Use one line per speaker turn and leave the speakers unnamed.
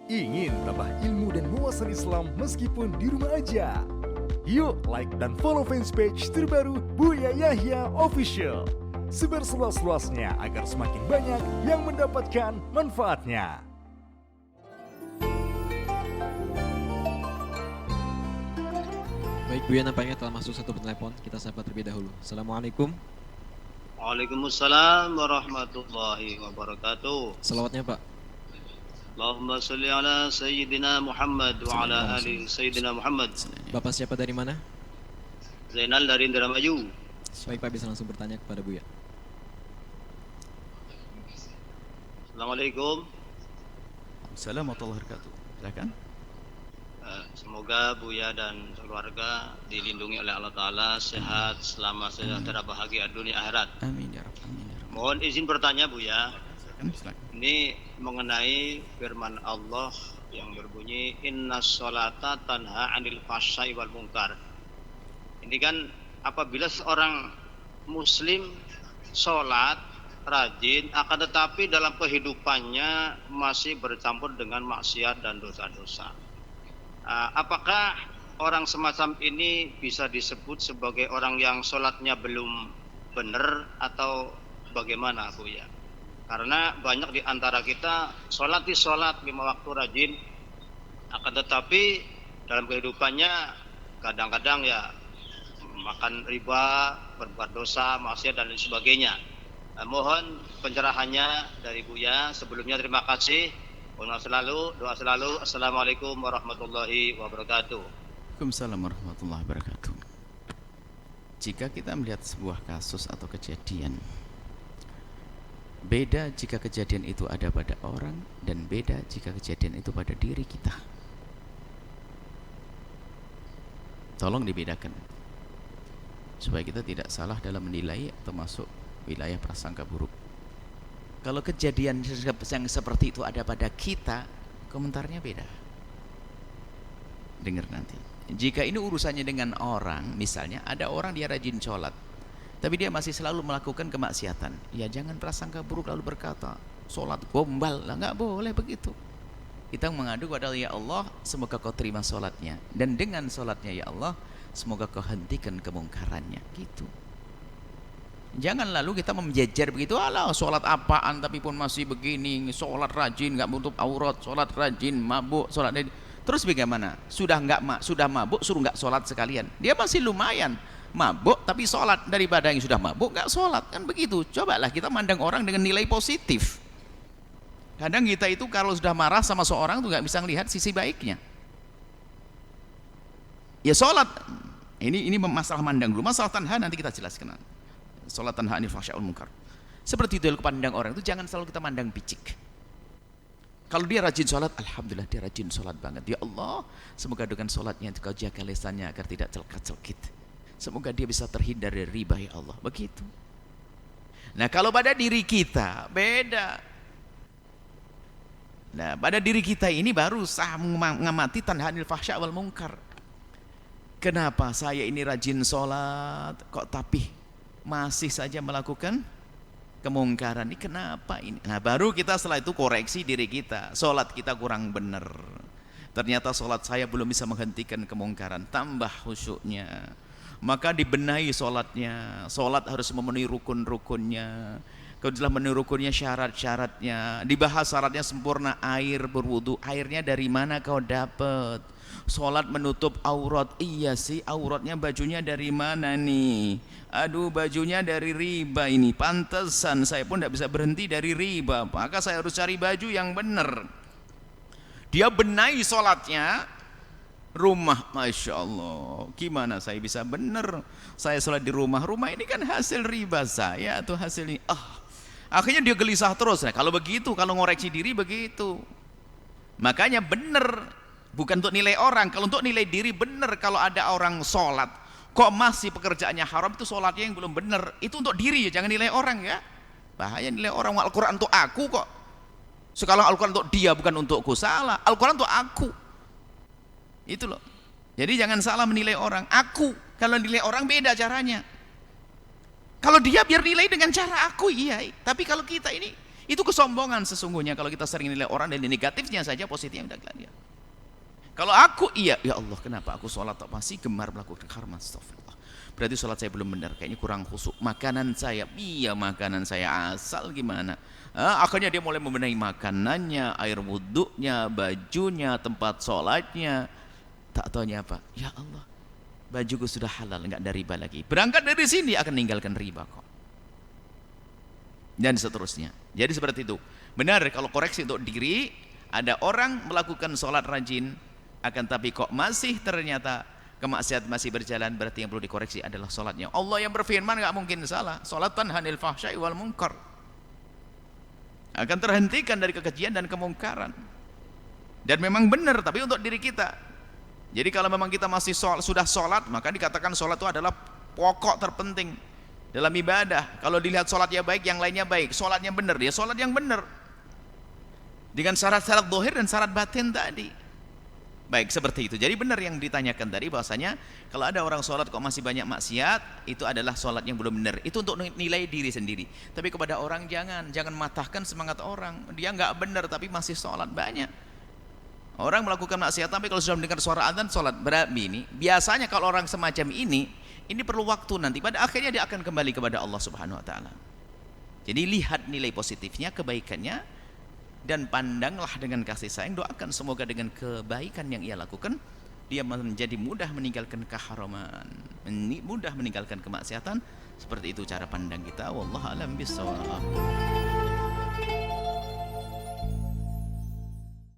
Ingin tambah ilmu dan wawasan Islam meskipun di rumah aja? Yuk like dan follow fanpage terbaru Buya Yahya Official. Sebar seluas-luasnya agar semakin banyak yang mendapatkan manfaatnya.
Baik, Buya nampaknya telah masuk satu penelpon. Kita sapa terlebih dahulu. Assalamualaikum.
Waalaikumsalam warahmatullahi wabarakatuh.
Salawatnya Pak.
Allahumma salli ala Sayyidina Muhammad wa ala ali Sayyidina Muhammad.
Bapak siapa dari mana?
Zainal dari Indramayu.
Baik Pak, bisa langsung bertanya kepada Buya.
Assalamualaikum.
Assalamualaikum warahmatullahi wabarakatuh. Silakan.
Semoga Buya dan keluarga dilindungi oleh Allah Ta'ala, sehat, selamat, sejahtera, bahagia dunia akhirat.
Amin ya Rabb. Amin ya Rabb.
Mohon izin bertanya Buya.
Silakan.
Ini mengenai firman Allah yang berbunyi Inna sholata tanha anil fahsya'i wal munkar. Ini kan apabila seorang muslim sholat rajin, akan tetapi dalam kehidupannya masih bercampur dengan maksiat dan dosa-dosa. Apakah orang semacam ini bisa disebut sebagai orang yang sholatnya belum benar atau bagaimana Bu ya? Karena banyak di antara kita sholat 5 waktu rajin, akan tetapi dalam kehidupannya kadang-kadang ya makan riba, berbuat dosa, maksiat dan lain sebagainya. Mohon pencerahannya dari Buya. Sebelumnya terima kasih. Doa selalu. Assalamualaikum warahmatullahi wabarakatuh.
Waalaikumsalam warahmatullahi wabarakatuh. Jika kita melihat sebuah kasus atau kejadian, beda jika kejadian itu ada pada orang dan beda jika kejadian itu pada diri kita. Tolong dibedakan supaya kita tidak salah dalam menilai atau masuk wilayah prasangka buruk. Kalau kejadian yang seperti itu ada pada kita, komentarnya beda. Dengar nanti. Jika ini urusannya dengan orang, misalnya ada orang dia rajin sholat, tapi dia masih selalu melakukan kemaksiatan, ya jangan prasangka buruk lalu berkata sholat gombal, lah nggak boleh begitu. Kita mengadu kepada Allah, ya Allah, semoga kau terima sholatnya, dan dengan sholatnya ya Allah, semoga kau hentikan kemungkarannya, gitu. Jangan lalu kita menjejer begitu, alah sholat apaan tapi pun masih begini, sholat rajin nggak menutup aurat, sholat rajin mabuk, sholat terus bagaimana? Sudah mabuk suruh nggak sholat sekalian, dia masih lumayan mabuk tapi sholat daripada yang sudah mabuk nggak sholat, kan begitu. Cobalah kita mandang orang dengan nilai positif. Kadang kita itu kalau sudah marah sama seorang tuh nggak bisa melihat sisi baiknya. Ya sholat ini masalah mandang dulu, masalah tanha nanti kita jelaskan. Sholat tanha anil fahsya'i wal munkar. Seperti itu dalam pandang orang itu jangan selalu kita mandang picik. Kalau dia rajin sholat, alhamdulillah dia rajin sholat banget. Ya Allah, semoga dengan sholatnya kau jaga lisannya agar tidak celkat-celkit. Semoga dia bisa terhindar dari riba ya Allah. Begitu. Nah kalau pada diri kita beda. Nah pada diri kita ini baru sah mengamati tanha anil fahsya'i wal munkar. Kenapa saya ini rajin sholat kok tapi masih saja melakukan kemungkaran, ini kenapa ini? Nah baru kita setelah itu koreksi diri kita, sholat kita kurang benar, ternyata sholat saya belum bisa menghentikan kemungkaran, tambah khusyuknya, maka dibenahi sholatnya. Sholat harus memenuhi rukun-rukunnya, kalau telah memenuhi rukunnya, syarat-syaratnya, dibahas syaratnya sempurna. Air berwudu, airnya dari mana kau dapat? Sholat menutup aurat, iya sih auratnya bajunya dari mana nih? Aduh bajunya dari riba ini, pantesan saya pun tidak bisa berhenti dari riba, maka saya harus cari baju yang benar. Dia benahi sholatnya. Rumah, Masya Allah, gimana saya bisa benar? Saya sholat di rumah ini kan hasil riba saya atau hasil ini. Akhirnya dia gelisah terus. Nah, kalau begitu, kalau ngoreksi diri begitu. Makanya benar, bukan untuk nilai orang. Kalau untuk nilai diri benar. Kalau ada orang sholat kok masih pekerjaannya haram, itu sholatnya yang belum benar. Itu untuk diri ya, jangan nilai orang ya. Bahaya nilai orang. Al-Quran untuk aku kok. Sekarang Al-Quran untuk dia, bukan untukku. Salah, Al-Quran untuk aku. Itu loh. Jadi jangan salah menilai orang. Aku, kalau nilai orang beda caranya. Kalau dia biar nilai dengan cara aku, iya. Tapi kalau kita ini Itu kesombongan sesungguhnya kalau kita sering nilai orang dari negatifnya saja, positifnya udah kelihatan. Kalau aku iya, ya Allah kenapa aku sholat tak masih gemar melakukan haram, astagfirullah. Berarti sholat saya belum benar, kayaknya kurang khusyuk. Makanan saya, iya makanan saya asal gimana? Akhirnya dia mulai membenahi makanannya, air wudhunya, bajunya, tempat sholatnya. Tak taunya apa? Ya Allah, bajuku sudah halal, enggak ada riba lagi. Berangkat dari sini akan meninggalkan riba kok. Dan seterusnya. Jadi seperti itu. Benar kalau koreksi untuk diri, ada orang melakukan sholat rajin, akan tapi kok masih ternyata kemaksiatan masih berjalan, berarti yang perlu dikoreksi adalah sholatnya. Allah yang berfirman enggak mungkin salah. Sholat tanhanil fahsya'i wal munkar. Akan terhentikan dari kekejian dan kemungkaran. Dan memang benar, tapi untuk diri kita. Jadi kalau memang kita masih sudah sholat, maka dikatakan sholat itu adalah pokok terpenting dalam ibadah. Kalau dilihat sholatnya baik, yang lainnya baik. Sholatnya benar, dia sholat yang benar dengan syarat-syarat zahir dan syarat batin tadi. Baik, seperti itu. Jadi benar yang ditanyakan tadi, bahwasanya kalau ada orang sholat kok masih banyak maksiat, itu adalah sholat yang belum benar. Itu untuk nilai diri sendiri. Tapi kepada orang jangan matahkan semangat orang. Dia nggak benar tapi masih sholat banyak. Orang melakukan maksiat tapi kalau sudah mendengar suara adzan sholat. Berarti ini biasanya kalau orang semacam ini perlu waktu nanti. Pada akhirnya dia akan kembali kepada Allah Subhanahu Wa Taala. Jadi lihat nilai positifnya, kebaikannya, dan pandanglah dengan kasih sayang. Doakan semoga dengan kebaikan yang ia lakukan dia menjadi mudah meninggalkan keharaman, mudah meninggalkan kemaksiatan. Seperti itu cara pandang kita. Wallahu a'lam bishawab.